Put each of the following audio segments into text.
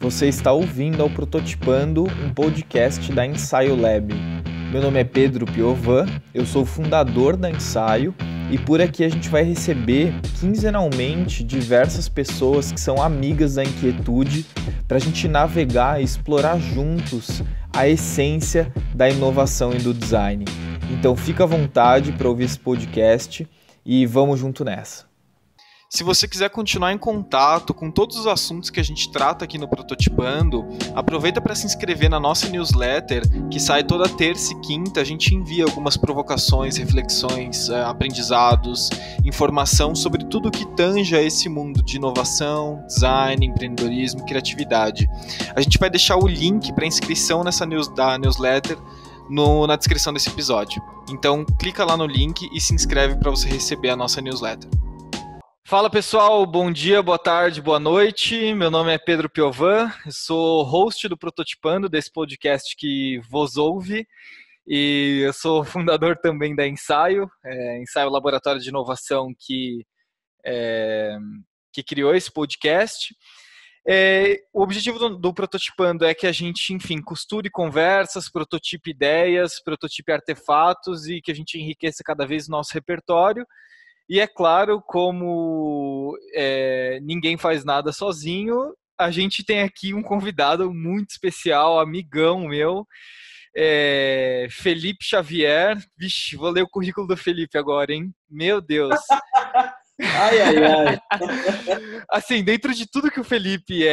Você está ouvindo ao Prototipando, um podcast da Ensaio Lab. Meu nome é Pedro Piovan, eu sou o fundador da Ensaio e por aqui a gente vai receber quinzenalmente diversas pessoas que são amigas da inquietude para a gente navegar e explorar juntos a essência da inovação e do design. Então fica à vontade para ouvir esse podcast e vamos junto nessa. Se você quiser continuar em contato com todos os assuntos que a gente trata aqui no Prototipando, aproveita para se inscrever na nossa newsletter, que sai toda terça e quinta. A gente envia algumas provocações, reflexões, aprendizados, informação sobre tudo que tange a esse mundo de inovação, design, empreendedorismo e criatividade. A gente vai deixar o link para inscrição nessa newsletter na descrição desse episódio. Então, clica lá no link e se inscreve para você receber a nossa newsletter. Fala pessoal, bom dia, boa tarde, boa noite. Meu nome é Pedro Piovan, eu sou host do Prototipando, desse podcast que vos ouve, e eu sou fundador também da Ensaio, Ensaio Laboratório de Inovação que criou esse podcast. O objetivo do Prototipando é que a gente, enfim, costure conversas, prototipe ideias, prototipe artefatos e que a gente enriqueça cada vez o nosso repertório. E é claro, como ninguém faz nada sozinho, a gente tem aqui um convidado muito especial, amigão meu, Felipe Xavier. Vixe, vou ler o currículo do Felipe agora, hein? Meu Deus! Ai, ai, ai. Assim, dentro de tudo que o Felipe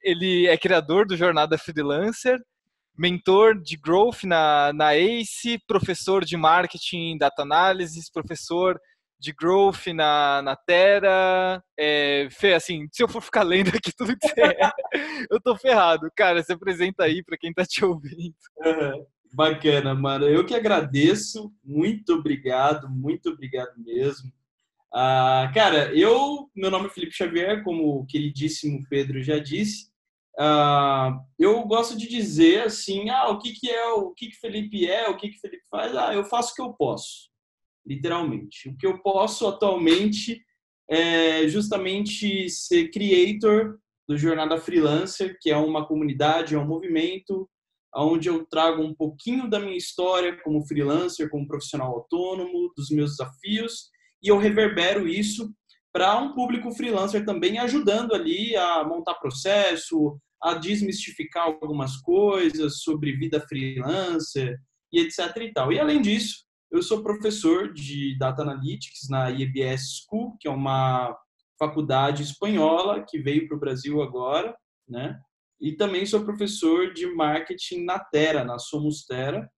ele é criador do Jornada Freelancer, mentor de growth na ACE, professor de marketing e data analysis, professor de growth na Terra. Fê, assim, se eu for ficar lendo aqui tudo que você eu tô ferrado. Cara, se apresenta aí para quem tá te ouvindo. Bacana, mano. Eu que agradeço. Muito obrigado mesmo. Cara, meu nome é Felipe Xavier, como o queridíssimo Pedro já disse. Eu gosto de dizer assim, o que Felipe é, o que Felipe faz. Eu faço o que eu posso, literalmente. O que eu posso atualmente é justamente ser creator do Jornada Freelancer, que é uma comunidade, é um movimento onde eu trago um pouquinho da minha história como freelancer, como profissional autônomo, dos meus desafios, e eu reverbero isso para um público freelancer também, ajudando ali a montar processo, a desmistificar algumas coisas sobre vida freelancer e etc. e tal. E além disso, eu sou professor de Data Analytics na IEBS School, que é uma faculdade espanhola que veio para o Brasil agora, né? E também sou professor de marketing na Terra, na Somos Terra.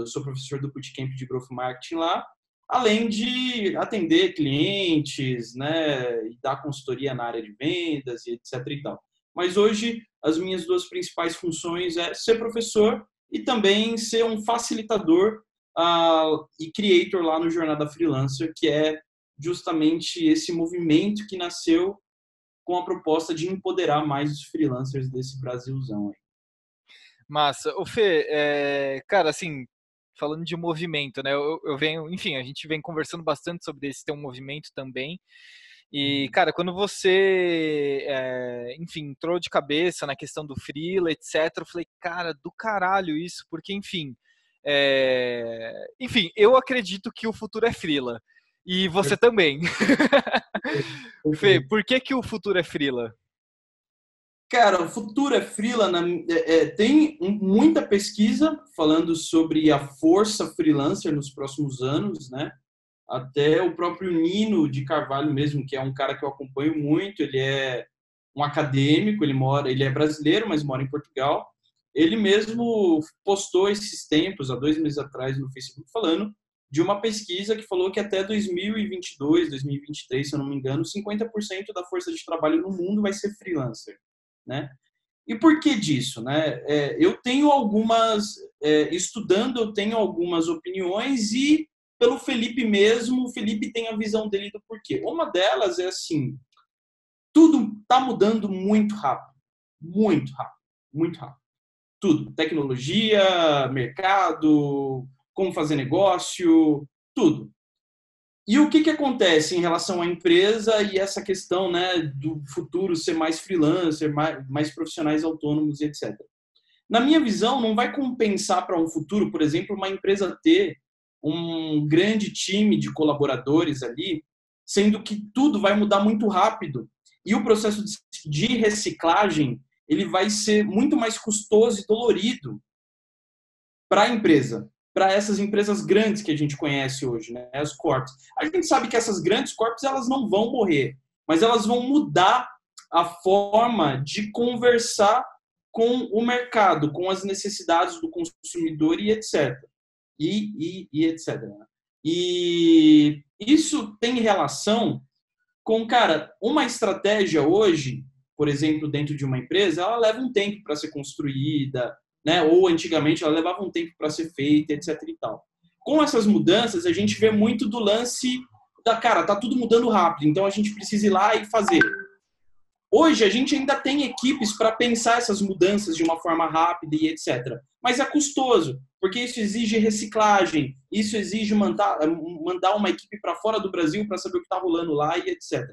Sou professor do Bootcamp de Growth Marketing lá, além de atender clientes, né, e dar consultoria na área de vendas e etc. e tal. Mas hoje, as minhas duas principais funções é ser professor e também ser um facilitador e creator lá no Jornada Freelancer, que é justamente esse movimento que nasceu com a proposta de empoderar mais os freelancers desse Brasilzão aí. Massa. Ô Fê, cara, assim, falando de movimento, né? Eu venho, enfim, a gente vem conversando bastante sobre esse teu movimento também. E, cara, quando você, enfim, entrou de cabeça na questão do freela, etc., eu falei, cara, do caralho isso, porque, enfim, eu acredito que o futuro é freela. E você também. Fê, por que o futuro é freela? Cara, o futuro é freela. Tem muita pesquisa falando sobre a força freelancer nos próximos anos, né? Até o próprio Nino de Carvalho mesmo, que é um cara que eu acompanho muito, ele é um acadêmico, ele é brasileiro, mas mora em Portugal. Ele mesmo postou esses tempos, há 2 meses atrás, no Facebook, falando de uma pesquisa que falou que até 2022, 2023, se eu não me engano, 50% da força de trabalho no mundo vai ser freelancer, né? E por que disso, né? Eu tenho estudando, eu tenho algumas opiniões e pelo Felipe mesmo, o Felipe tem a visão dele do porquê. Uma delas é assim, tudo está mudando muito rápido, muito rápido, muito rápido. Tudo, tecnologia, mercado, como fazer negócio, tudo. E o que acontece em relação à empresa e essa questão, né, do futuro ser mais freelancer, mais profissionais autônomos, etc. Na minha visão, não vai compensar para um futuro, por exemplo, uma empresa ter um grande time de colaboradores ali, sendo que tudo vai mudar muito rápido e o processo de reciclagem ele vai ser muito mais custoso e dolorido para a empresa, para essas empresas grandes que a gente conhece hoje, né, as corps. A gente sabe que essas grandes corps elas não vão morrer, mas elas vão mudar a forma de conversar com o mercado, com as necessidades do consumidor e etc. E etc. E isso tem relação com, cara, uma estratégia hoje, por exemplo, dentro de uma empresa, ela leva um tempo para ser construída, né? Ou antigamente ela levava um tempo para ser feita, etc e tal. Com essas mudanças, a gente vê muito do lance da, cara, tá tudo mudando rápido, então a gente precisa ir lá e fazer. Hoje a gente ainda tem equipes para pensar essas mudanças de uma forma rápida e etc. Mas é custoso, porque isso exige reciclagem, isso exige mandar uma equipe para fora do Brasil para saber o que está rolando lá e etc.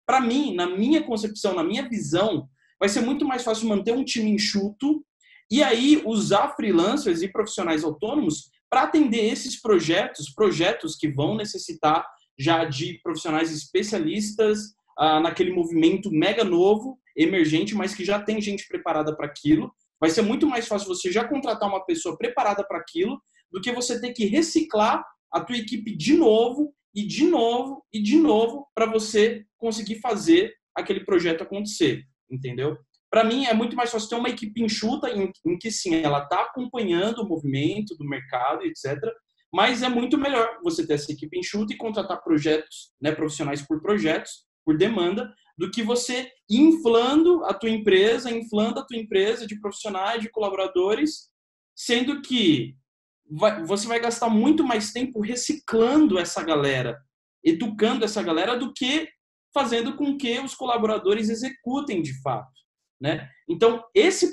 Para mim, na minha concepção, na minha visão, vai ser muito mais fácil manter um time enxuto e aí usar freelancers e profissionais autônomos para atender esses projetos que vão necessitar já de profissionais especialistas naquele movimento mega novo, emergente, mas que já tem gente preparada para aquilo. Vai ser muito mais fácil você já contratar uma pessoa preparada para aquilo do que você ter que reciclar a tua equipe de novo e de novo e de novo para você conseguir fazer aquele projeto acontecer, entendeu? Para mim, é muito mais fácil ter uma equipe enxuta em que, sim, ela está acompanhando o movimento do mercado, etc., mas é muito melhor você ter essa equipe enxuta e contratar projetos, né, profissionais por projetos, por demanda, do que você inflando a tua empresa de profissionais, de colaboradores, sendo que você vai gastar muito mais tempo reciclando essa galera, educando essa galera, do que fazendo com que os colaboradores executem de fato, né? Então,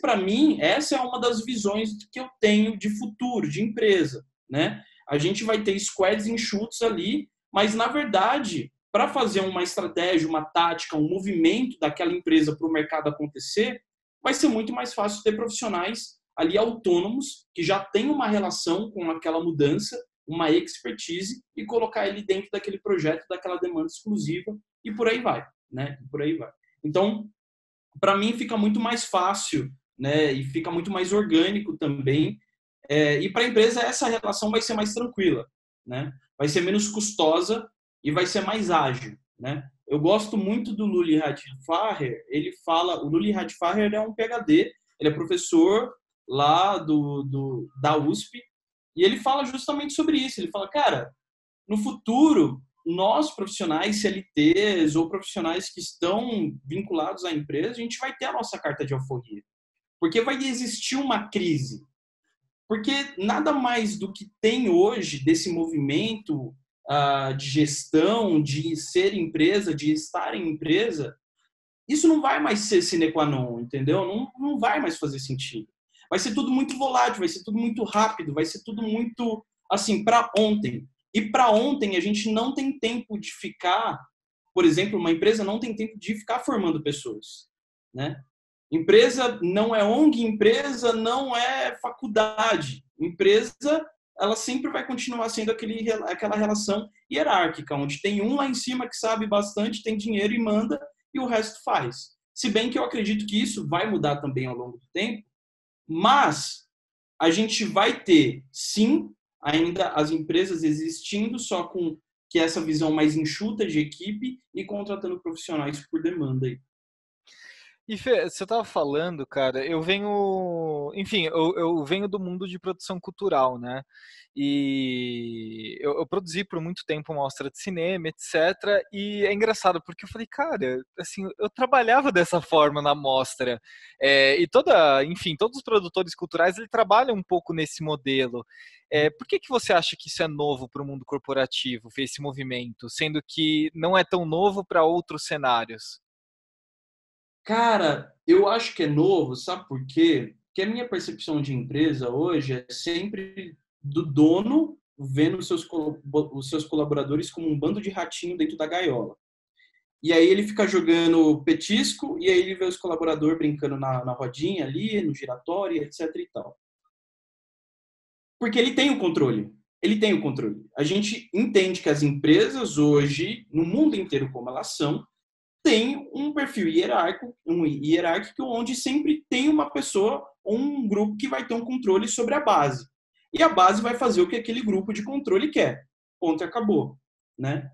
para mim, essa é uma das visões que eu tenho de futuro, de empresa, né? A gente vai ter squads enxutos ali, mas, na verdade, para fazer uma estratégia, uma tática, um movimento daquela empresa para o mercado acontecer, vai ser muito mais fácil ter profissionais ali autônomos que já têm uma relação com aquela mudança, uma expertise, e colocar ele dentro daquele projeto, daquela demanda exclusiva, e por aí vai, né? Por aí vai. Então, para mim fica muito mais fácil, né? E fica muito mais orgânico também. E para a empresa essa relação vai ser mais tranquila, né? Vai ser menos custosa e vai ser mais ágil, né? Eu gosto muito do Luli Radfarer. O Luli Radfarer é um PhD, ele é professor lá da USP e ele fala justamente sobre isso. Ele fala, cara, no futuro nós profissionais CLTs ou profissionais que estão vinculados à empresa, a gente vai ter a nossa carta de alforria, porque vai existir uma crise. Porque nada mais do que tem hoje desse movimento de gestão, de ser empresa, de estar em empresa, isso não vai mais ser sine qua non, entendeu? Não vai mais fazer sentido. Vai ser tudo muito volátil, vai ser tudo muito rápido, vai ser tudo muito, assim, para ontem. E para ontem a gente não tem tempo de ficar, por exemplo, uma empresa não tem tempo de ficar formando pessoas, né? Empresa não é ONG, empresa não é faculdade. Empresa, ela sempre vai continuar sendo aquela relação hierárquica, onde tem um lá em cima que sabe bastante, tem dinheiro e manda, e o resto faz. Se bem que eu acredito que isso vai mudar também ao longo do tempo, mas a gente vai ter, sim, ainda as empresas existindo, só com que essa visão mais enxuta de equipe e contratando profissionais por demanda aí. E Fê, você estava falando, cara, eu venho, enfim, eu venho do mundo de produção cultural, né? E eu produzi por muito tempo mostra de cinema, etc. E é engraçado porque eu falei, cara, assim, eu trabalhava dessa forma na mostra. E enfim, todos os produtores culturais, ele trabalham um pouco nesse modelo. Por que você acha que isso é novo para o mundo corporativo, Fê, esse movimento, sendo que não é tão novo para outros cenários? Cara, eu acho que é novo, sabe por quê? Porque a minha percepção de empresa hoje é sempre do dono vendo os seus colaboradores como um bando de ratinho dentro da gaiola. E aí ele fica jogando petisco, e aí ele vê os colaboradores brincando na rodinha ali, no giratório, etc e tal. Porque ele tem o controle. Ele tem o controle. A gente entende que as empresas hoje, no mundo inteiro como elas são, têm um perfil hierárquico onde sempre tem uma pessoa ou um grupo que vai ter um controle sobre a base. E a base vai fazer o que aquele grupo de controle quer. Ponto e acabou, né?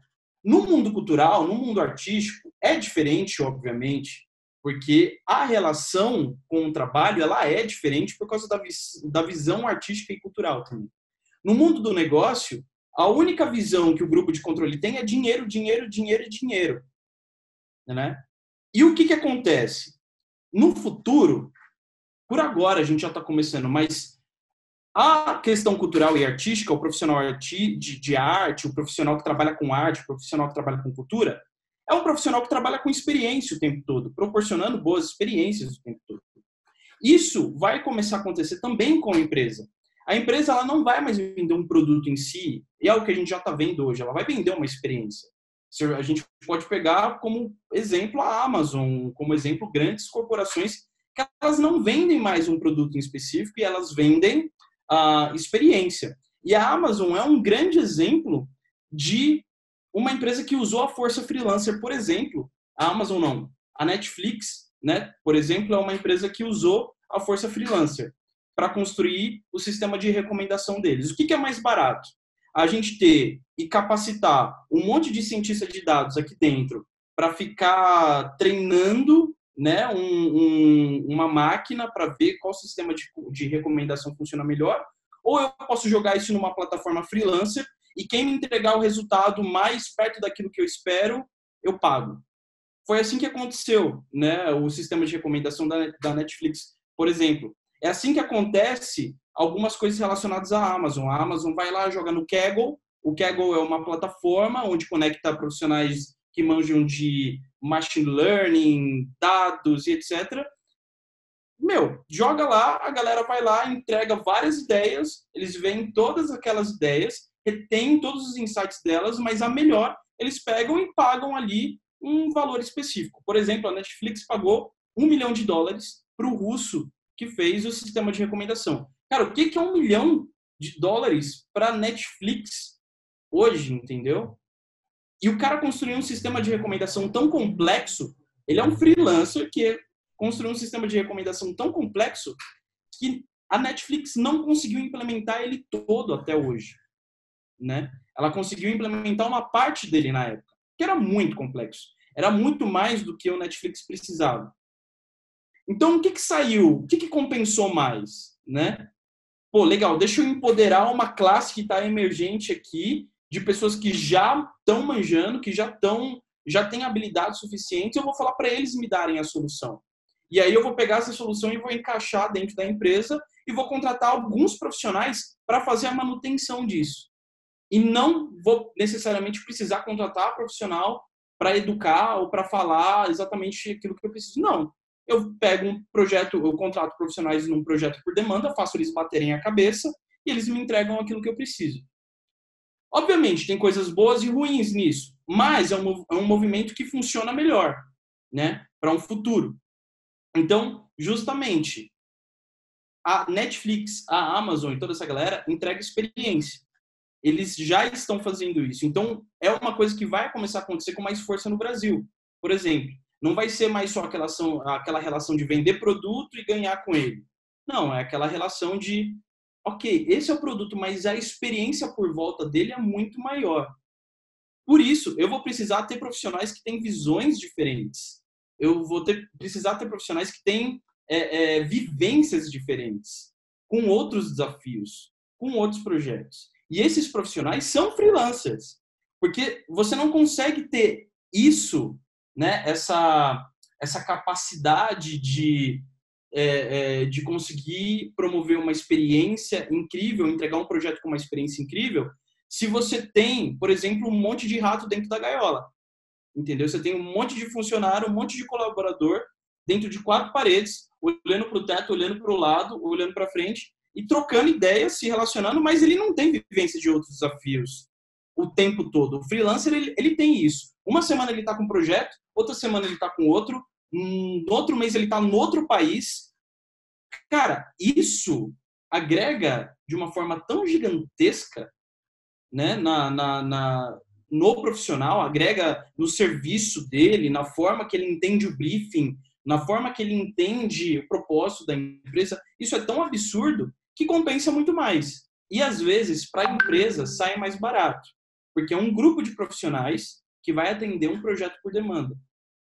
No mundo cultural, no mundo artístico, é diferente, obviamente, porque a relação com o trabalho ela é diferente por causa da visão artística e cultural também. No mundo do negócio, a única visão que o grupo de controle tem é dinheiro, dinheiro, dinheiro e dinheiro. Né? E o que acontece? No futuro, por agora a gente já está começando, mas a questão cultural e artística, o profissional de arte, o profissional que trabalha com arte, o profissional que trabalha com cultura, é um profissional que trabalha com experiência o tempo todo, proporcionando boas experiências o tempo todo. Isso vai começar a acontecer também com a empresa. A empresa ela não vai mais vender um produto em si, e é o que a gente já está vendo hoje, ela vai vender uma experiência. A gente pode pegar como exemplo a Amazon, como exemplo grandes corporações que elas não vendem mais um produto em específico e elas vendem a experiência. E a Amazon é um grande exemplo de uma empresa que usou a força freelancer, por exemplo. A Amazon não. A Netflix, né, por exemplo, é uma empresa que usou a força freelancer para construir o sistema de recomendação deles. O que é mais barato? A gente ter e capacitar um monte de cientista de dados aqui dentro para ficar treinando, né, uma máquina para ver qual sistema de recomendação funciona melhor, ou eu posso jogar isso numa plataforma freelancer e quem me entregar o resultado mais perto daquilo que eu espero, eu pago. Foi assim que aconteceu, né, o sistema de recomendação da Netflix, por exemplo. É assim que acontece algumas coisas relacionadas à Amazon. A Amazon vai lá, joga no Kaggle. O Kaggle é uma plataforma onde conecta profissionais que manjam de machine learning, dados e etc. Joga lá, a galera vai lá, entrega várias ideias, eles veem todas aquelas ideias, retêm todos os insights delas, mas a melhor, eles pegam e pagam ali um valor específico. Por exemplo, a Netflix pagou $1 milhão para o russo que fez o sistema de recomendação. Cara, o que é $1 milhão para a Netflix hoje, entendeu? E o cara construiu um sistema de recomendação tão complexo, ele é um freelancer que construiu um sistema de recomendação tão complexo que a Netflix não conseguiu implementar ele todo até hoje, né? Ela conseguiu implementar uma parte dele na época, que era muito complexo. Era muito mais do que o Netflix precisava. Então, o que saiu? O que compensou mais, né? Pô, legal, deixa eu empoderar uma classe que está emergente aqui, de pessoas que já estão manjando, que já têm habilidades suficientes, eu vou falar para eles me darem a solução. E aí eu vou pegar essa solução e vou encaixar dentro da empresa e vou contratar alguns profissionais para fazer a manutenção disso. E não vou necessariamente precisar contratar profissional para educar ou para falar exatamente aquilo que eu preciso. Não. Eu pego um projeto, eu contrato profissionais num projeto por demanda, faço eles baterem a cabeça e eles me entregam aquilo que eu preciso. Obviamente, tem coisas boas e ruins nisso, mas é um movimento que funciona melhor, né, para um futuro. Então, justamente, a Netflix, a Amazon e toda essa galera entrega experiência. Eles já estão fazendo isso. Então, é uma coisa que vai começar a acontecer com mais força no Brasil. Por exemplo, não vai ser mais só aquela relação de vender produto e ganhar com ele. Não, é aquela relação de, ok, esse é o produto, mas a experiência por volta dele é muito maior. Por isso, eu vou precisar ter profissionais que têm visões diferentes. Eu vou precisar ter profissionais que têm vivências diferentes, com outros desafios, com outros projetos. E esses profissionais são freelancers, porque você não consegue ter isso, né, essa capacidade de conseguir promover uma experiência incrível, entregar um projeto com uma experiência incrível, se você tem, por exemplo, um monte de rato dentro da gaiola. Entendeu? Você tem um monte de funcionário, um monte de colaborador dentro de 4 paredes, olhando para o teto, olhando para o lado, olhando para frente, e trocando ideias, se relacionando, mas ele não tem vivência de outros desafios o tempo todo. O freelancer, ele tem isso. Uma semana ele está com um projeto, outra semana ele está com outro, no outro mês ele está no outro país. Cara, isso agrega de uma forma tão gigantesca, né, no profissional, agrega no serviço dele, na forma que ele entende o briefing, na forma que ele entende o propósito da empresa. Isso é tão absurdo que compensa muito mais. E, às vezes, para a empresa, sai mais barato, porque é um grupo de profissionais que vai atender um projeto por demanda.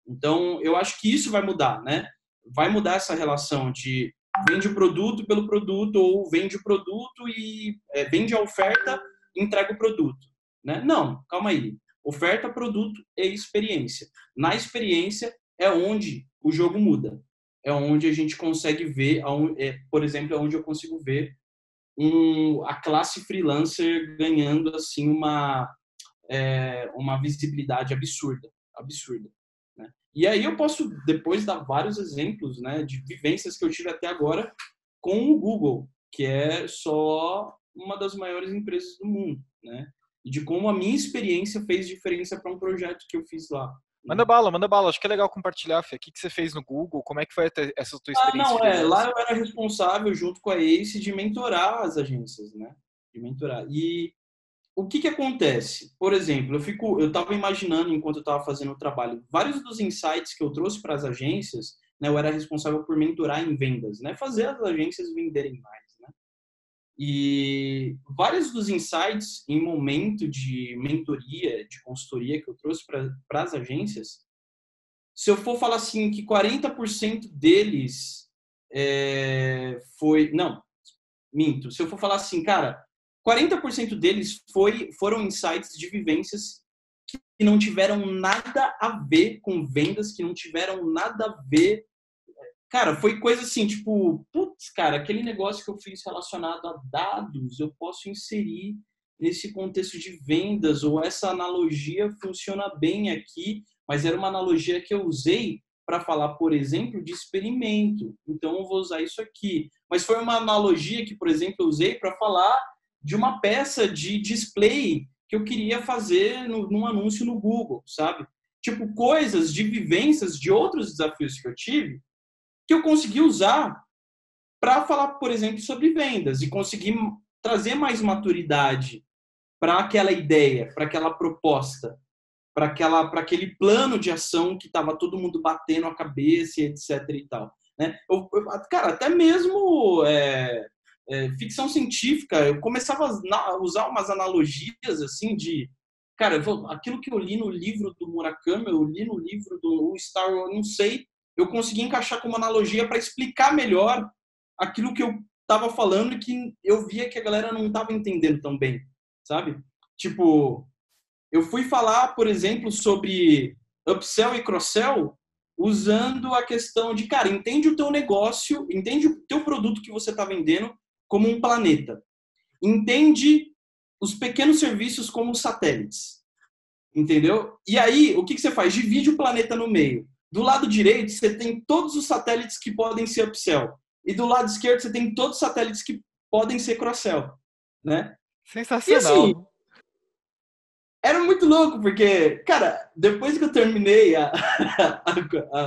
Então, eu acho que isso vai mudar, né? Vai mudar essa relação de vende o produto pelo produto ou vende o produto e vende a oferta e entrega o produto, né? Não, calma aí. Oferta, produto e experiência. Na experiência é onde o jogo muda. É onde a gente consegue ver, por exemplo, é onde eu consigo ver a classe freelancer ganhando assim uma visibilidade absurda, né? E aí eu posso depois dar vários exemplos, né, de vivências que eu tive até agora com o Google, que é só uma das maiores empresas do mundo, né? E de como a minha experiência fez diferença para um projeto que eu fiz lá, né? Manda bala. Acho que é legal compartilhar, Fê. O que você fez no Google? Como é que foi essa tua experiência Não, freelance? lá eu era responsável, junto com a ACE, de mentorar as agências, né? De mentorar. E o que acontece? Por exemplo, eu estava imaginando, enquanto eu estava fazendo o trabalho, vários dos insights que eu trouxe para as agências, né? Eu era responsável por mentorar em vendas, né? Fazer as agências venderem mais, né? E vários dos insights em momento de mentoria, de consultoria que eu trouxe para as agências, se eu for falar assim que 40% deles não, minto. Se eu for falar assim, cara, 40% deles foram insights de vivências que não tiveram nada a ver com vendas, que não tiveram nada a ver. Cara, foi coisa assim, tipo, putz, cara, aquele negócio que eu fiz relacionado a dados, eu posso inserir nesse contexto de vendas, ou essa analogia funciona bem aqui, mas era uma analogia que eu usei para falar, por exemplo, de experimento. Então, eu vou usar isso aqui. Mas foi uma analogia que, por exemplo, eu usei para falar de uma peça de display que eu queria fazer num anúncio no Google, sabe? Tipo, coisas de vivências de outros desafios que eu tive, que eu consegui usar para falar, por exemplo, sobre vendas e conseguir trazer mais maturidade para aquela ideia, para aquela proposta, para aquele plano de ação que estava todo mundo batendo a cabeça, etc. e tal, né? Cara, até mesmo ficção científica, eu começava a usar umas analogias assim de, cara, aquilo que eu li no livro do Murakami, eu li no livro do Star Wars, não sei, eu consegui encaixar com uma analogia para explicar melhor aquilo que eu estava falando e que eu via que a galera não estava entendendo tão bem, sabe? Tipo, eu fui falar, por exemplo, sobre upsell e cross-sell usando a questão de, cara, entende o teu negócio, entende o teu produto que você está vendendo como um planeta. Entende os pequenos serviços como satélites. Entendeu? E aí, o que você faz? Divide o planeta no meio. Do lado direito, você tem todos os satélites que podem ser upsell. E do lado esquerdo, você tem todos os satélites que podem ser cross-sell, né? Sensacional. E assim, era muito louco, porque, cara, depois que eu terminei a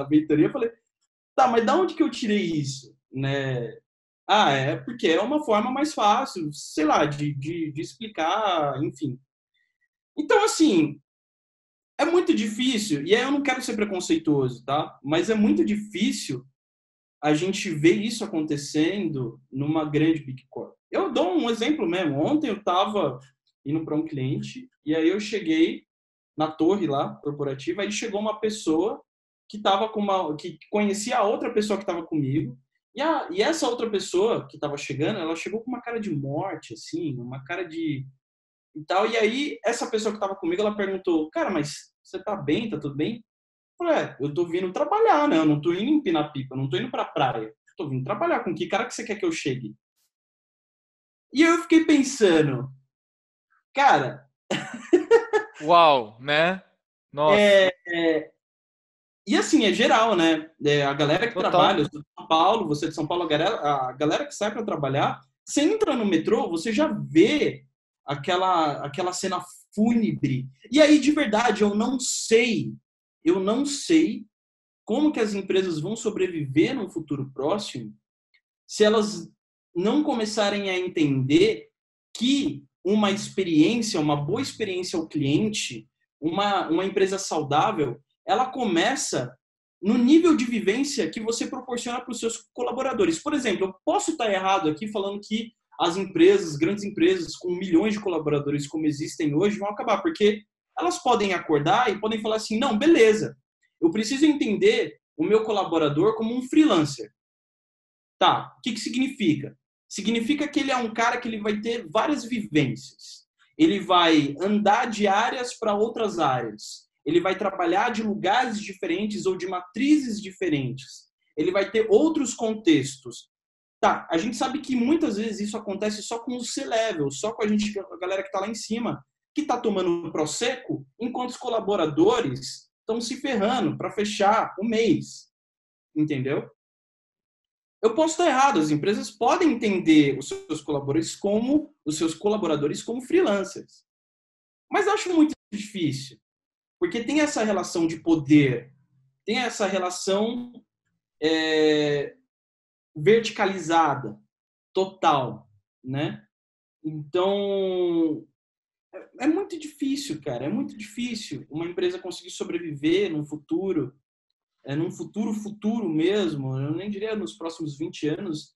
mentoria, eu falei, tá, mas da onde que eu tirei isso, né? É porque é uma forma mais fácil, sei lá, de explicar, enfim. Então, assim, é muito difícil, e aí eu não quero ser preconceituoso, tá? Mas é muito difícil a gente ver isso acontecendo numa grande Big Corp. Eu dou um exemplo mesmo. Ontem eu estava indo para um cliente e aí eu cheguei na torre lá, corporativa, aí chegou uma pessoa que tava que conhecia a outra pessoa que estava comigo, e essa outra pessoa que estava chegando, ela chegou com uma cara de morte, assim, uma cara de e tal. E aí, essa pessoa que estava comigo, ela perguntou, cara, mas você tá bem? Tá tudo bem? Eu falei, eu tô vindo trabalhar, né? Eu não tô indo empinar pipa, eu não tô indo pra praia. Eu tô vindo trabalhar. Com que cara que você quer que eu chegue? E eu fiquei pensando, cara... Uau, né? Nossa. E assim, é geral, né? A galera que Total. trabalha, eu sou de São Paulo, você é de São Paulo, a galera que sai para trabalhar, Você entra no metrô, você já vê aquela cena fúnebre. E aí, de verdade, eu não sei como que as empresas vão sobreviver no futuro próximo se elas não começarem a entender que uma experiência, uma boa experiência ao cliente, uma empresa saudável, ela começa no nível de vivência que você proporciona para os seus colaboradores. Por exemplo, eu posso estar errado aqui falando que as empresas, grandes empresas com milhões de colaboradores como existem hoje, vão acabar, porque elas podem acordar e podem falar assim, não, beleza, eu preciso entender o meu colaborador como um freelancer. Tá, o que que significa? Significa que ele é um cara que ele vai ter várias vivências. Ele vai andar de áreas para outras áreas. Ele vai trabalhar de lugares diferentes ou de matrizes diferentes. Ele vai ter outros contextos. Tá, a gente sabe que muitas vezes isso acontece só com o C-level, só com a galera que está lá em cima, que está tomando Prosecco, enquanto os colaboradores estão se ferrando para fechar o mês. Entendeu? Eu posso estar errado, as empresas podem entender os seus colaboradores como freelancers. Mas acho muito difícil, porque tem essa relação de poder, tem essa relação verticalizada, total, né? Então, é muito difícil, cara, é muito difícil uma empresa conseguir sobreviver num futuro mesmo, eu nem diria nos próximos 20 anos,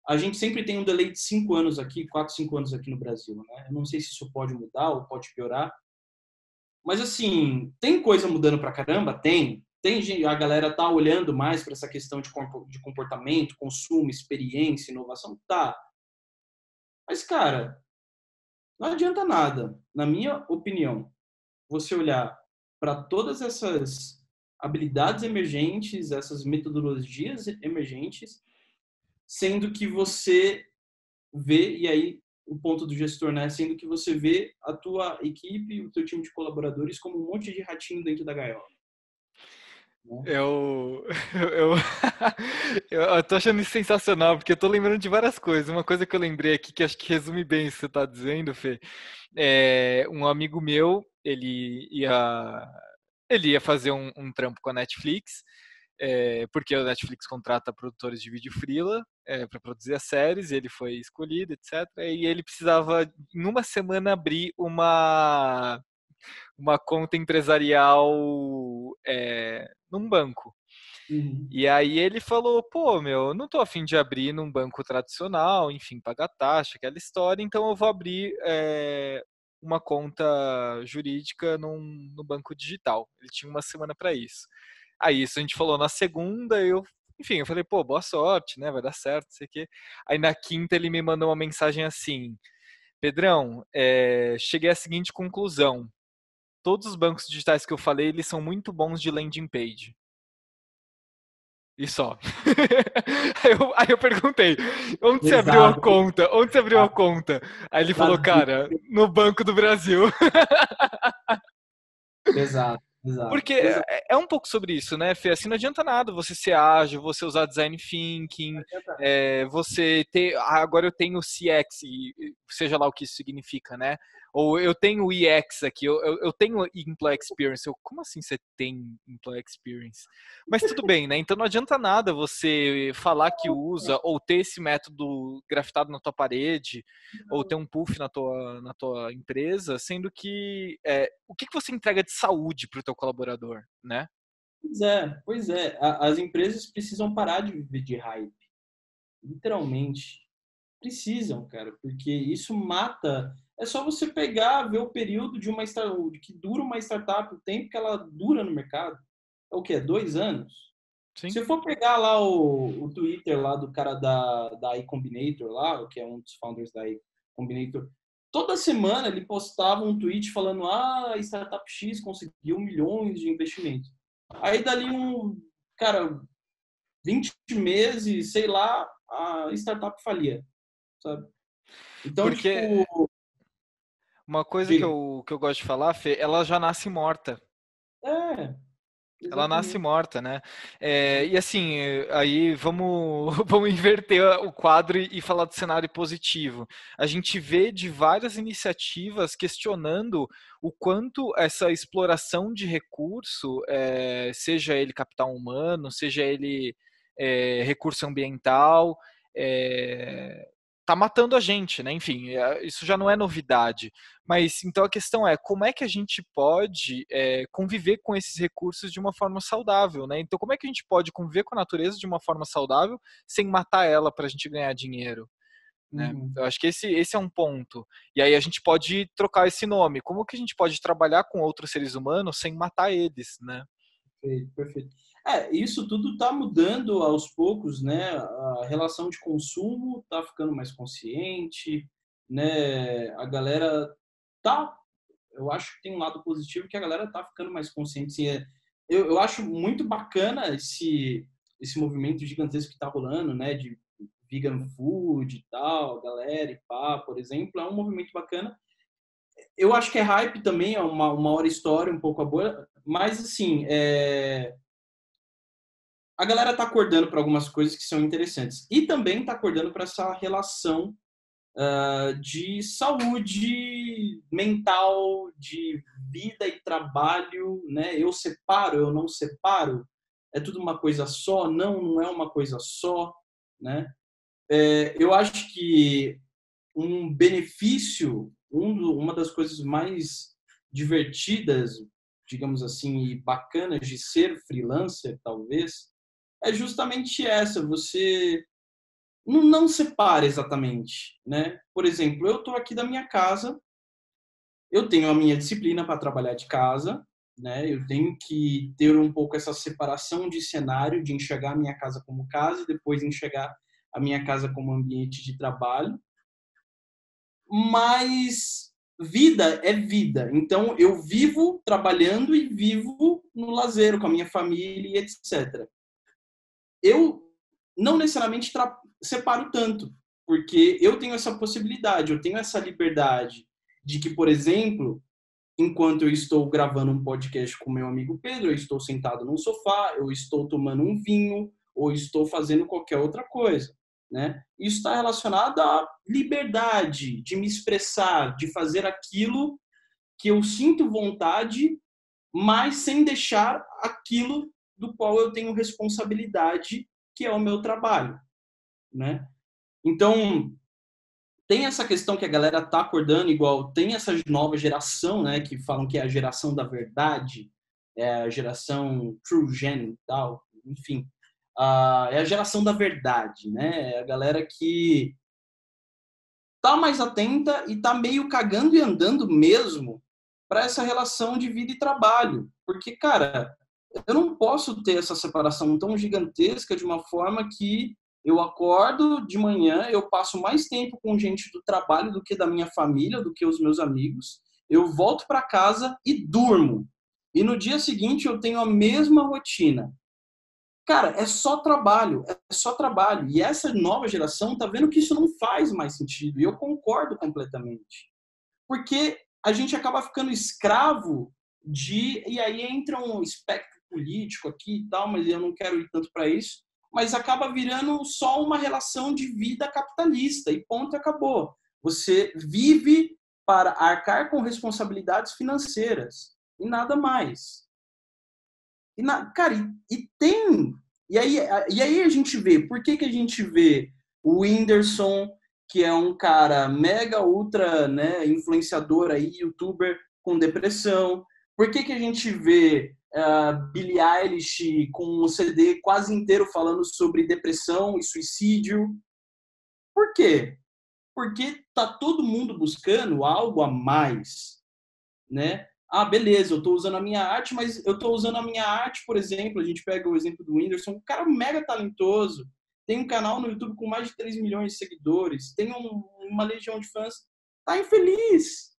a gente sempre tem um delay de 5 anos aqui, 4, 5 anos aqui no Brasil, né? Eu não sei se isso pode mudar ou pode piorar, mas assim, tem coisa mudando pra caramba? Tem gente, a galera tá olhando mais para essa questão de comportamento, consumo, experiência, inovação? Tá. Mas, cara, não adianta nada, na minha opinião, você olhar para todas essas habilidades emergentes, essas metodologias emergentes, sendo que você vê, e aí o ponto do gestor, né? Sendo que você vê a tua equipe, o teu time de colaboradores como um monte de ratinho dentro da gaiola. Né? Eu, eu, eu tô achando isso sensacional, porque eu tô lembrando de várias coisas. Uma coisa que eu lembrei aqui, que acho que resume bem isso que você tá dizendo, Fê, um amigo meu, ele ia fazer um trampo com a Netflix, porque a Netflix contrata produtores de vídeo freela para produzir as séries, e ele foi escolhido, etc. E ele precisava, em uma semana, abrir uma conta empresarial num banco. Uhum. E aí ele falou, pô, meu, não tô a fim de abrir num banco tradicional, enfim, pagar taxa, aquela história, então eu vou abrir uma conta jurídica no banco digital. Ele tinha uma semana para isso. Aí isso a gente falou na segunda, enfim, eu falei, pô, boa sorte, né, vai dar certo, não sei o quê. Aí na quinta ele me mandou uma mensagem assim, Pedrão, cheguei à seguinte conclusão, todos os bancos digitais que eu falei, eles são muito bons de landing page. E só. Aí eu perguntei, onde você abriu a Exato. conta? Onde você abriu a conta? Aí ele falou, cara, no Banco do Brasil. Exato, exato, Porque exato. é um pouco sobre isso, né, Fê? Assim, não adianta nada você ser ágil, você usar design thinking, você ter. Agora eu tenho CX, seja lá o que isso significa, né? Ou eu tenho EX aqui, eu tenho Employee Experience. Como assim você tem Employee Experience? Mas tudo bem, né? Então não adianta nada você falar que usa, ou ter esse método grafitado na tua parede, ou ter um puff na tua empresa, sendo que o que você entrega de saúde para o teu colaborador, né? Pois é. As empresas precisam parar de viver de hype. Literalmente. Precisam, cara, porque isso mata. É só você pegar, ver o período de uma que dura uma startup, o tempo que ela dura no mercado. É o quê? 2 anos? Sim. Se eu for pegar lá o Twitter lá do cara da iCombinator lá, que é um dos founders da iCombinator, toda semana ele postava um tweet falando a startup X conseguiu milhões de investimento. Aí dali cara, 20 meses, sei lá, a startup falia, sabe? Então, Porque tipo, uma coisa que diga. eu gosto de falar, Fê, ela já nasce morta. É, Ela nasce Exatamente. morta, né? E assim, aí vamos, vamos inverter o quadro e falar do cenário positivo. A gente vê de várias iniciativas questionando o quanto essa exploração de recurso, seja ele capital humano, seja ele recurso ambiental, tá matando a gente, né? Enfim, isso já não é novidade. Mas então a questão é como é que a gente pode conviver com esses recursos de uma forma saudável, né? Então como é que a gente pode conviver com a natureza de uma forma saudável sem matar ela para a gente ganhar dinheiro, né? Uhum. Eu acho que esse é um ponto. E aí a gente pode trocar esse nome. Como que a gente pode trabalhar com outros seres humanos sem matar eles, né? Perfeito, perfeito. Isso tudo está mudando aos poucos, né? A relação de consumo está ficando mais consciente, né? A galera tá, eu acho que tem um lado positivo que a galera tá ficando mais consciente. Assim, eu acho muito bacana esse movimento gigantesco que está rolando, né? De vegan food e tal, galera e pá, por exemplo, é um movimento bacana. Eu acho que é hype também, é uma hora história, um pouco a boa, mas assim, a galera tá acordando para algumas coisas que são interessantes. E também tá acordando para essa relação de saúde mental, de vida e trabalho, né? Eu separo, eu não separo, é tudo uma coisa só? Não, não é uma coisa só, né? Eu acho que um benefício, uma das coisas mais divertidas, digamos assim, e bacanas de ser freelancer, talvez, é justamente essa, você não separa exatamente, né? Por exemplo, eu estou aqui da minha casa, eu tenho a minha disciplina para trabalhar de casa, né? Eu tenho que ter um pouco essa separação de cenário, de enxergar a minha casa como casa e depois enxergar a minha casa como ambiente de trabalho. Mas vida é vida. Então eu vivo trabalhando e vivo no lazer com a minha família e etc. Eu não necessariamente separo tanto, porque eu tenho essa possibilidade, eu tenho essa liberdade de que, por exemplo, enquanto eu estou gravando um podcast com meu amigo Pedro, eu estou sentado num sofá, eu estou tomando um vinho, ou estou fazendo qualquer outra coisa, né? Isso está relacionado à liberdade de me expressar, de fazer aquilo que eu sinto vontade, mas sem deixar aquilo do qual eu tenho responsabilidade, que é o meu trabalho, né? Então, tem essa questão que a galera tá acordando, igual tem essa nova geração, né, que falam que é a geração da verdade, é a geração True Gen e tal, enfim, é a geração da verdade, né, é a galera que tá mais atenta e tá meio cagando e andando mesmo para essa relação de vida e trabalho, porque, cara, eu não posso ter essa separação tão gigantesca de uma forma que eu acordo de manhã, eu passo mais tempo com gente do trabalho do que da minha família, do que os meus amigos. Eu volto para casa e durmo. E no dia seguinte eu tenho a mesma rotina. Cara, é só trabalho, é só trabalho. E essa nova geração tá vendo que isso não faz mais sentido. E eu concordo completamente. Porque a gente acaba ficando escravo de. E aí entra um espectro político aqui e tal, mas eu não quero ir tanto para isso. Mas acaba virando só uma relação de vida capitalista e ponto, acabou. Você vive para arcar com responsabilidades financeiras e nada mais. Cara, e tem. E aí a gente vê. Por que a gente vê o Whindersson, que é um cara mega, ultra, né, influenciador aí, youtuber com depressão? Por que a gente vê Billie Eilish com um CD quase inteiro falando sobre depressão e suicídio? Por quê? Porque tá todo mundo buscando algo a mais, né? Ah, beleza, eu estou usando a minha arte, mas eu estou usando a minha arte, por exemplo, a gente pega o exemplo do Whindersson, um cara mega talentoso, tem um canal no YouTube com mais de 3 milhões de seguidores, tem uma legião de fãs, tá infeliz.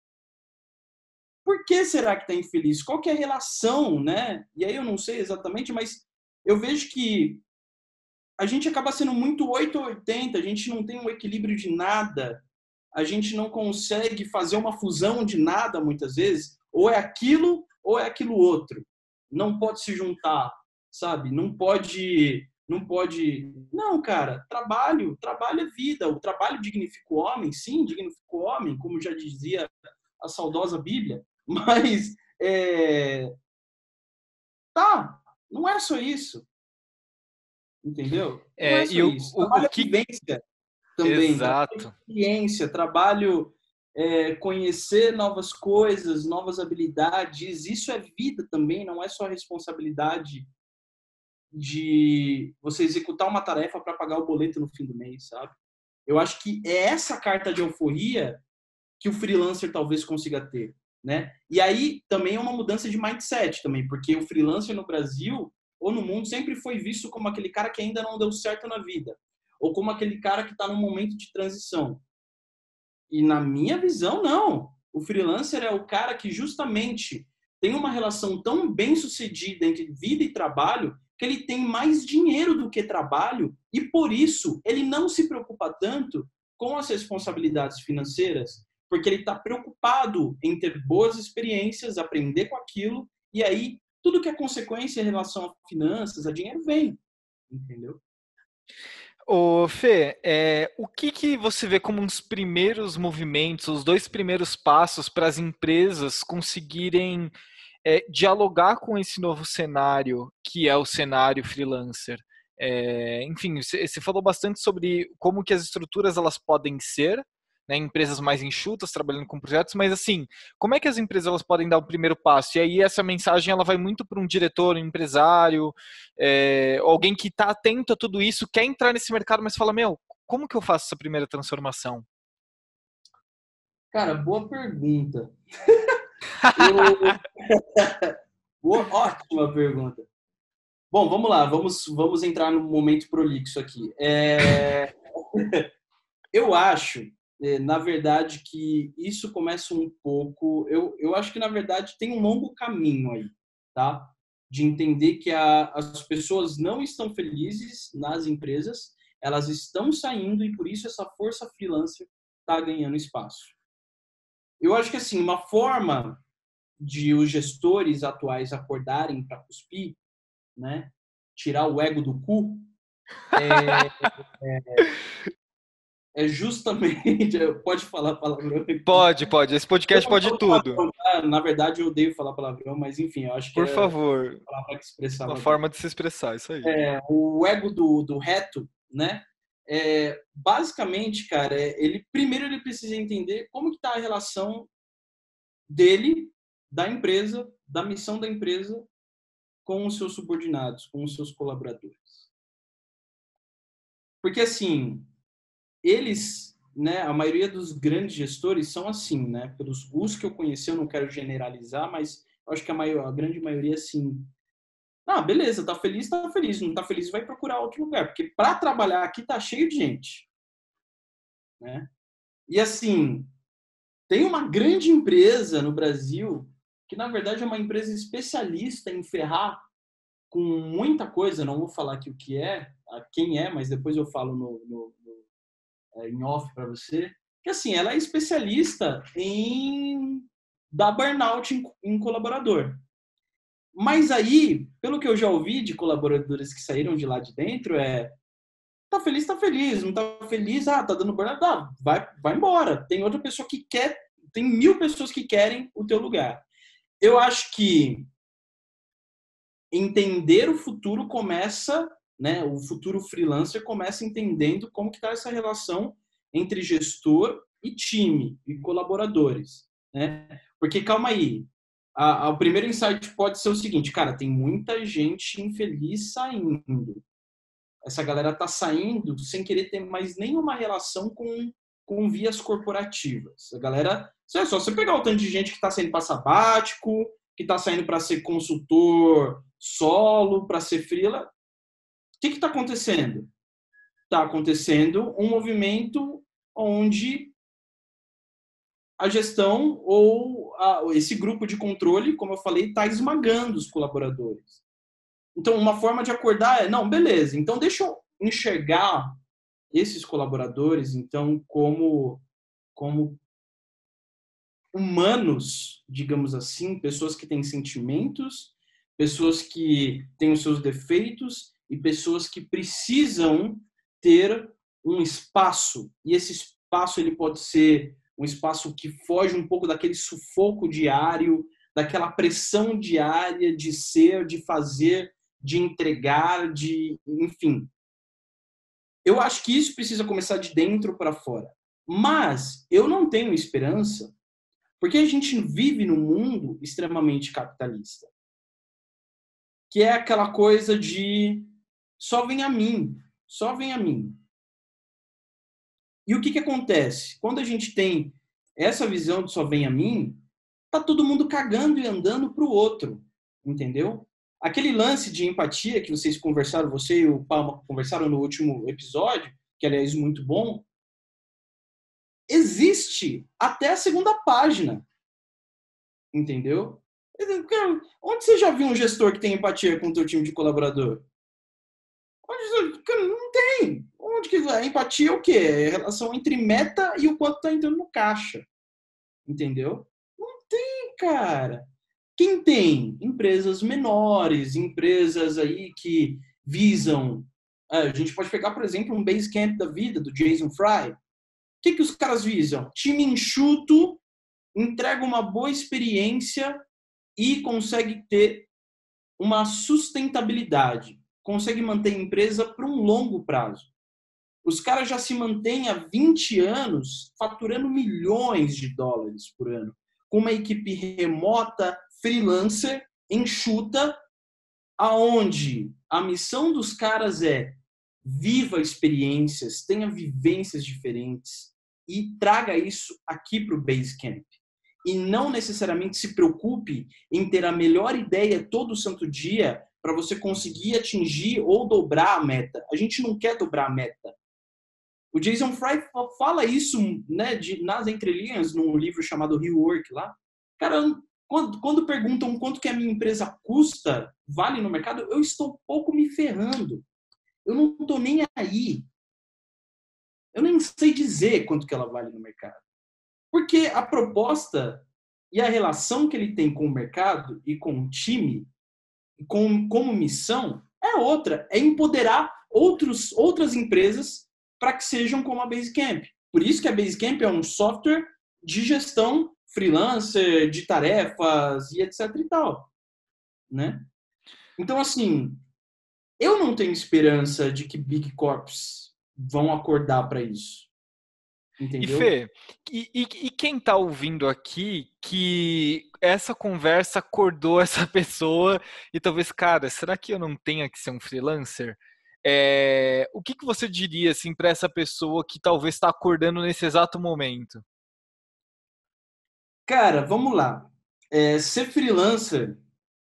Por que será que tá infeliz? Qual que é a relação, né? E aí eu não sei exatamente, mas eu vejo que a gente acaba sendo muito 8 ou 80, a gente não tem um equilíbrio de nada, a gente não consegue fazer uma fusão de nada muitas vezes, ou é aquilo outro. não pode se juntar, sabe? Não pode. Não, cara, trabalho é vida. O trabalho dignifica o homem, sim, dignifica o homem, como já dizia a saudosa Bíblia, mas tá, não é só isso, entendeu? Não é só E isso. Trabalho é que... vivência também, trabalho Exato. é experiência, trabalho conhecer novas coisas, novas habilidades, isso é vida também, não é só responsabilidade de você executar uma tarefa para pagar o boleto no fim do mês, sabe? Eu acho que é essa carta de euforia que o freelancer talvez consiga ter, né? E aí também é uma mudança de mindset também, porque o freelancer no Brasil ou no mundo sempre foi visto como aquele cara que ainda não deu certo na vida, ou como aquele cara que está num momento de transição. E na minha visão, não. O freelancer é o cara que justamente tem uma relação tão bem sucedida entre vida e trabalho que ele tem mais dinheiro do que trabalho e, por isso, ele não se preocupa tanto com as responsabilidades financeiras, porque ele está preocupado em ter boas experiências, aprender com aquilo, e aí tudo que é consequência em relação a finanças, a dinheiro vem, entendeu? Ô, Fê, o que você vê como os primeiros movimentos, os 2 primeiros passos para as empresas conseguirem dialogar com esse novo cenário, que é o cenário freelancer? Enfim, você falou bastante sobre como que as estruturas elas podem ser, né, empresas mais enxutas, trabalhando com projetos, mas assim, como é que as empresas elas podem dar o primeiro passo? E aí essa mensagem ela vai muito para um diretor, um empresário, alguém que está atento a tudo isso, quer entrar nesse mercado, mas fala, meu, como que eu faço essa primeira transformação? Cara, boa pergunta. Eu... Ótima pergunta. Bom, vamos lá, vamos entrar no momento prolixo aqui. Eu acho, na verdade, que isso começa um pouco. Eu acho que, na verdade, tem um longo caminho aí, tá? De entender que as pessoas não estão felizes nas empresas, elas estão saindo e, por isso, essa força freelancer está ganhando espaço. Eu acho que, assim, uma forma de os gestores atuais acordarem para cuspir, né? Tirar o ego do cu, é justamente. Pode falar palavrão aqui. Pode. Esse Eu podcast não pode falo tudo. palavrão, tá? Na verdade, eu odeio falar palavrão, mas enfim, eu acho que Por era a favor, palavra que uma expressava bem. forma de se expressar, isso aí. O ego do reto, né? Basicamente, cara, ele primeiro ele precisa entender como que está a relação dele, da empresa, da missão da empresa com os seus subordinados, com os seus colaboradores. Porque assim, eles, né, a maioria dos grandes gestores são assim, né? Pelos os que eu conheci, eu não quero generalizar, mas eu acho que a grande maioria assim. Ah, beleza, tá feliz, não tá feliz, vai procurar outro lugar, porque para trabalhar aqui tá cheio de gente, né? E assim, tem uma grande empresa no Brasil que na verdade é uma empresa especialista em ferrar com muita coisa, não vou falar aqui o que é, quem é, mas depois eu falo em off para você, que assim, ela é especialista em dar burnout em colaborador. Mas aí, pelo que eu já ouvi de colaboradores que saíram de lá de dentro, tá feliz, não tá feliz, tá dando burnout, vai embora. Tem outra pessoa que quer, tem 1000 pessoas que querem o teu lugar. Eu acho que entender o futuro começa, né, o futuro freelancer começa entendendo como que tá essa relação entre gestor e time e colaboradores, né? Porque calma aí, o primeiro insight pode ser o seguinte, cara, tem muita gente infeliz saindo. Essa galera tá saindo sem querer ter mais nenhuma relação com vias corporativas. A galera, é só você pegar o tanto de gente que está saindo para sabático, que está saindo para ser consultor solo, para ser freela. O que está acontecendo? Está acontecendo um movimento onde a gestão ou esse grupo de controle, como eu falei, está esmagando os colaboradores. Então, uma forma de acordar é, não, beleza, então deixa eu enxergar esses colaboradores, então, como humanos, digamos assim, pessoas que têm sentimentos, pessoas que têm os seus defeitos e pessoas que precisam ter um espaço. E esse espaço ele pode ser um espaço que foge um pouco daquele sufoco diário, daquela pressão diária de ser, de fazer, de entregar, enfim. Eu acho que isso precisa começar de dentro para fora. Mas eu não tenho esperança, porque a gente vive num mundo extremamente capitalista, que é aquela coisa de só vem a mim, só vem a mim. E o que acontece? Quando a gente tem essa visão de só vem a mim, tá todo mundo cagando e andando pro outro, entendeu? Aquele lance de empatia que vocês conversaram, você e o Palma conversaram no último episódio, que aliás é muito bom, existe até a segunda página, entendeu? Onde você já viu um gestor que tem empatia com o teu time de colaborador? Não tem. Onde que a empatia é o quê? É a relação entre meta e o quanto tá entrando no caixa, entendeu? Não tem, cara. Quem tem? Empresas menores, empresas aí que visam... A gente pode pegar, por exemplo, um Basecamp da vida, do Jason Fry. O que os caras visam? Time enxuto, entrega uma boa experiência e consegue ter uma sustentabilidade. Consegue manter a empresa por um longo prazo. Os caras já se mantêm há 20 anos faturando milhões de dólares por ano, com uma equipe remota, freelancer, enxuta, aonde a missão dos caras é viva experiências, tenha vivências diferentes e traga isso aqui para o Basecamp. E não necessariamente se preocupe em ter a melhor ideia todo santo dia para você conseguir atingir ou dobrar a meta. A gente não quer dobrar a meta. O Jason Fry fala isso, né, nas entrelinhas, num livro chamado Rework lá. Cara, quando perguntam quanto que a minha empresa custa, vale no mercado, eu estou pouco me ferrando. Eu não estou nem aí. Eu nem sei dizer quanto que ela vale no mercado. Porque a proposta e a relação que ele tem com o mercado e com o time, como missão, é outra. É empoderar outras empresas para que sejam como a Basecamp. Por isso que a Basecamp é um software de gestão freelancer, de tarefas e etc e tal, né? Então, assim, eu não tenho esperança de que Big Corps vão acordar para isso. Entendeu? E Fê, e quem tá ouvindo aqui que essa conversa acordou essa pessoa e talvez, cara, será que eu não tenho que ser um freelancer? O que você diria assim para essa pessoa que talvez está acordando nesse exato momento? Cara, vamos lá. Ser freelancer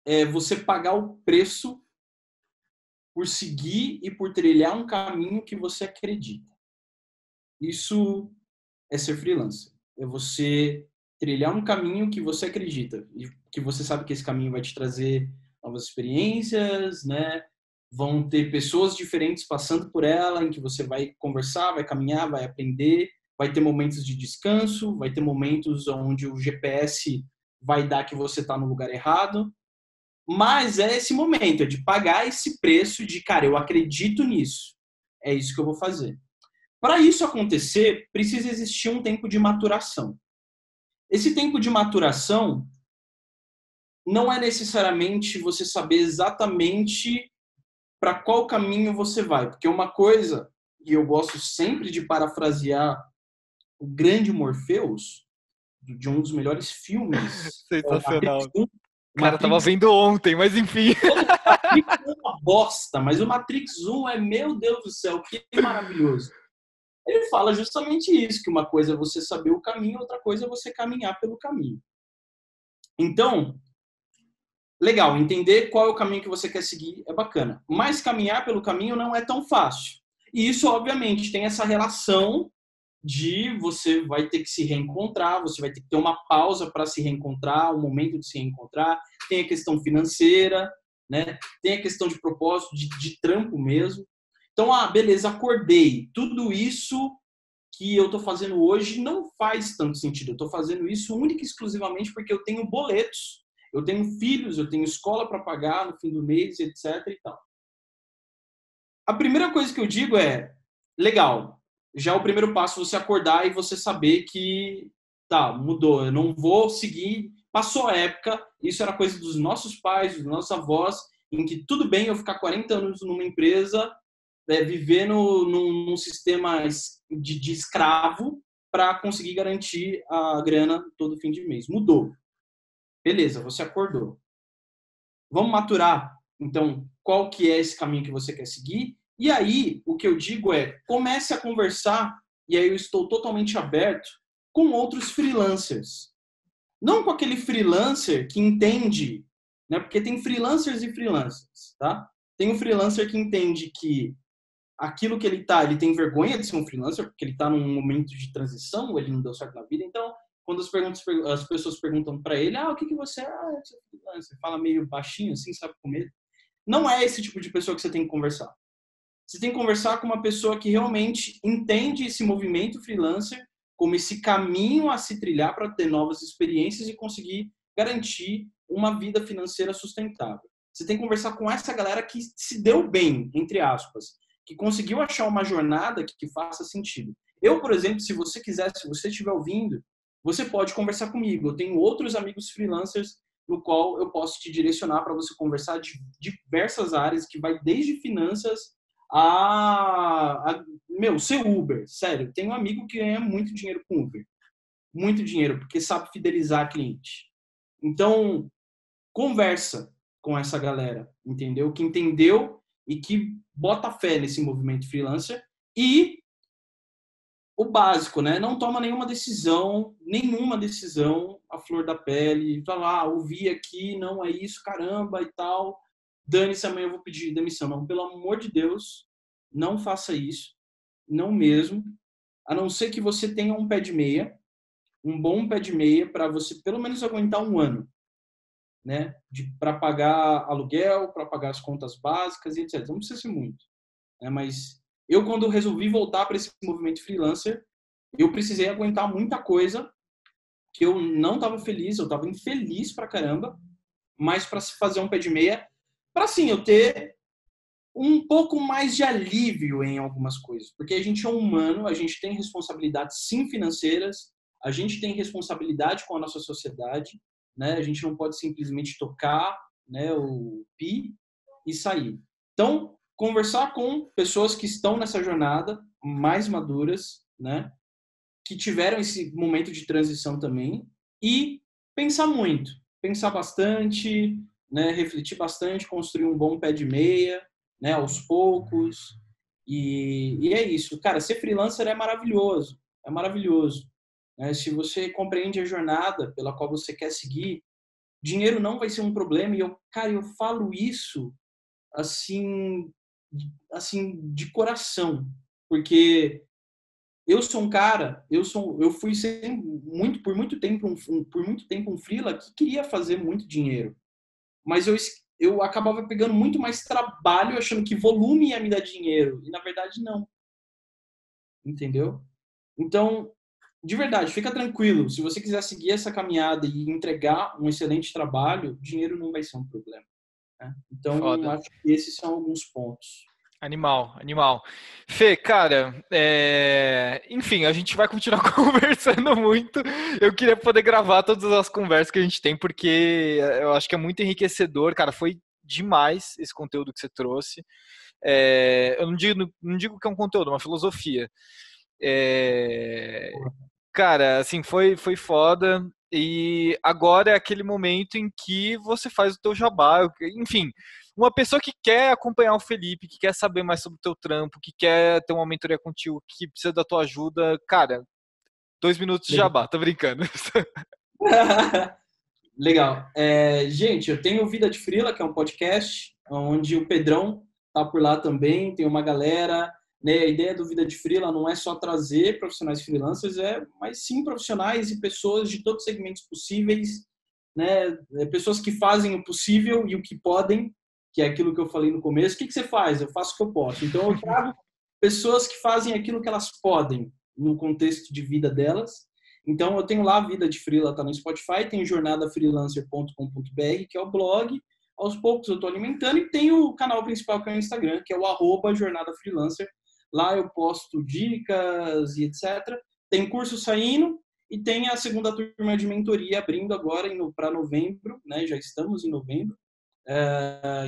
é você pagar o preço por seguir e por trilhar um caminho que você acredita. Isso é ser freelancer. É você trilhar um caminho que você acredita e que você sabe que esse caminho vai te trazer novas experiências, né? Vão ter pessoas diferentes passando por ela, em que você vai conversar, vai caminhar, vai aprender, vai ter momentos de descanso, vai ter momentos onde o GPS vai dar que você está no lugar errado. Mas é esse momento, é de pagar esse preço de, cara, eu acredito nisso. É isso que eu vou fazer. Para isso acontecer, precisa existir um tempo de maturação. Esse tempo de maturação não é necessariamente você saber exatamente para qual caminho você vai. Porque uma coisa, e eu gosto sempre de parafrasear o grande Morpheus, de um dos melhores filmes. Sensacional. O cara tava vendo ontem, mas enfim. O Matrix é uma bosta, mas o Matrix 1 é, meu Deus do céu, que maravilhoso. Ele fala justamente isso, que uma coisa é você saber o caminho, outra coisa é você caminhar pelo caminho. Então, legal, entender qual é o caminho que você quer seguir é bacana. Mas caminhar pelo caminho não é tão fácil. E isso, obviamente, tem essa relação de você vai ter que se reencontrar, você vai ter que ter uma pausa para se reencontrar, um momento de se reencontrar. Tem a questão financeira, né? Tem a questão de propósito, de trampo mesmo. Então, beleza, acordei. Tudo isso que eu estou fazendo hoje não faz tanto sentido. Eu estou fazendo isso única e exclusivamente porque eu tenho boletos. eu tenho filhos, eu tenho escola para pagar no fim do mês, etc. e tal. A primeira coisa que eu digo é, legal, já o primeiro passo é você acordar e você saber que, tá, mudou, eu não vou seguir, passou a época, isso era coisa dos nossos pais, dos nossos avós, em que tudo bem eu ficar 40 anos numa empresa, viver num sistema de escravo para conseguir garantir a grana todo fim de mês. Mudou. Beleza, você acordou. Vamos maturar, então, qual que é esse caminho que você quer seguir? E aí, o que eu digo é, comece a conversar, e aí eu estou totalmente aberto, com outros freelancers. Não com aquele freelancer que entende, né? Porque tem freelancers e freelancers, tá? Tem um freelancer que entende que aquilo que ele tem vergonha de ser um freelancer, porque ele está num momento de transição, ele não deu certo na vida. Então, quando as pessoas perguntam para ele, o que você é? Eu sou freelancer. Fala meio baixinho, assim, sabe, com medo. Não é esse tipo de pessoa que você tem que conversar. Você tem que conversar com uma pessoa que realmente entende esse movimento freelancer como esse caminho a se trilhar para ter novas experiências e conseguir garantir uma vida financeira sustentável. Você tem que conversar com essa galera que se deu bem, entre aspas, que conseguiu achar uma jornada que faça sentido. Eu, por exemplo, se você quiser, se você estiver ouvindo, você pode conversar comigo. Eu tenho outros amigos freelancers no qual eu posso te direcionar para você conversar de diversas áreas, que vai desde finanças ser Uber. Sério, tem um amigo que ganha muito dinheiro com Uber. Muito dinheiro, porque sabe fidelizar cliente. Então, conversa com essa galera, entendeu? Que entendeu e que bota fé nesse movimento freelancer. E o básico, né? Não toma nenhuma decisão à flor da pele. Fala, ouvi aqui, não é isso, caramba e tal. Dane-se, amanhã eu vou pedir demissão. Não, pelo amor de Deus, não faça isso. Não mesmo. A não ser que você tenha um pé de meia, um bom pé de meia, para você pelo menos aguentar um ano, né? Para pagar aluguel, para pagar as contas básicas e etc. Não precisa ser muito, né? Mas eu, quando resolvi voltar para esse movimento freelancer, eu precisei aguentar muita coisa que eu não estava feliz, eu estava infeliz pra caramba, mas para se fazer um pé de meia, para sim eu ter um pouco mais de alívio em algumas coisas, porque a gente é humano, a gente tem responsabilidades sim financeiras, a gente tem responsabilidade com a nossa sociedade, né? A gente não pode simplesmente tocar, né, o pi e sair. Então, conversar com pessoas que estão nessa jornada, mais maduras, né, que tiveram esse momento de transição também, e pensar muito, pensar bastante, né, refletir bastante, construir um bom pé de meia, né, aos poucos, e é isso. Cara, ser freelancer é maravilhoso, né? Se você compreende a jornada pela qual você quer seguir, dinheiro não vai ser um problema, e eu falo isso assim de coração, porque eu sou um cara, eu fui por muito tempo um freela que queria fazer muito dinheiro, mas eu acabava pegando muito mais trabalho achando que volume ia me dar dinheiro, e na verdade não. Entendeu? Então, de verdade, fica tranquilo. Se você quiser seguir essa caminhada e entregar um excelente trabalho, dinheiro não vai ser um problema, né? Então, Foda. acho que esses são alguns pontos. Animal. Fê, cara, enfim, a gente vai continuar conversando muito. Eu queria poder gravar todas as conversas que a gente tem, porque eu acho que é muito enriquecedor. Cara, foi demais esse conteúdo que você trouxe. Eu não digo que é um conteúdo, é uma filosofia. Cara, assim, foi foda. E agora é aquele momento em que você faz o teu jabá. Enfim, uma pessoa que quer acompanhar o Felipe, que quer saber mais sobre o teu trampo, que quer ter uma mentoria contigo, que precisa da tua ajuda, cara, 2 minutos de jabá, tô brincando. Legal. Gente, eu tenho o Vida de Freela, que é um podcast, onde o Pedrão tá por lá também, tem uma galera, né? A ideia do Vida de Freela não é só trazer profissionais freelancers, mas sim profissionais e pessoas de todos os segmentos possíveis, né? Pessoas que fazem o possível e o que podem, que é aquilo que eu falei no começo. O que você faz? Eu faço o que eu posso. Então, eu trago pessoas que fazem aquilo que elas podem no contexto de vida delas. Então, eu tenho lá a Vida de Freela, tá no Spotify, tem jornadafreelancer.com.br, que é o blog. Aos poucos eu estou alimentando e tem o canal principal, que é o Instagram, que é o @jornadafreelancer. Lá eu posto dicas e etc. Tem curso saindo e tem a segunda turma de mentoria abrindo agora para novembro, né? Já estamos em novembro.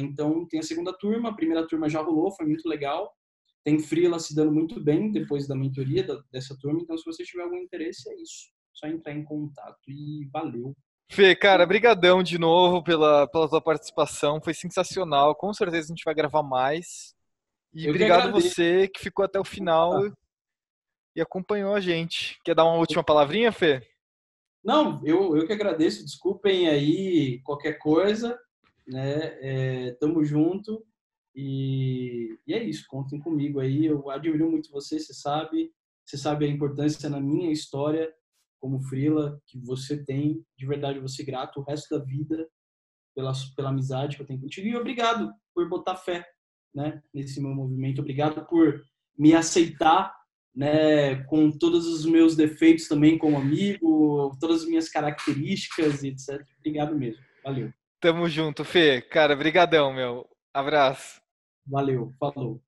Então, tem a segunda turma, a primeira turma já rolou, foi muito legal. Tem freela se dando muito bem depois da mentoria dessa turma. Então, se você tiver algum interesse, é isso. Só entrar em contato e valeu. Fê, cara, brigadão de novo pela tua participação, foi sensacional. Com certeza a gente vai gravar mais. E Eu que obrigado agradeço. você que ficou até o final e acompanhou a gente. Quer dar uma última palavrinha, Fê? Não, eu que agradeço. Desculpem aí qualquer coisa, né? Tamo junto e é isso. Contem comigo aí. Eu admiro muito você, você sabe. Você sabe a importância na minha história como freela que você tem. De verdade, eu vou ser grato o resto da vida pela amizade que eu tenho contigo. E obrigado por botar fé, né, nesse meu movimento. Obrigado por me aceitar, né, com todos os meus defeitos também como amigo, todas as minhas características e etc. Obrigado mesmo. Valeu. Tamo junto, Fê. Cara, brigadão, meu. Abraço. Valeu. Falou.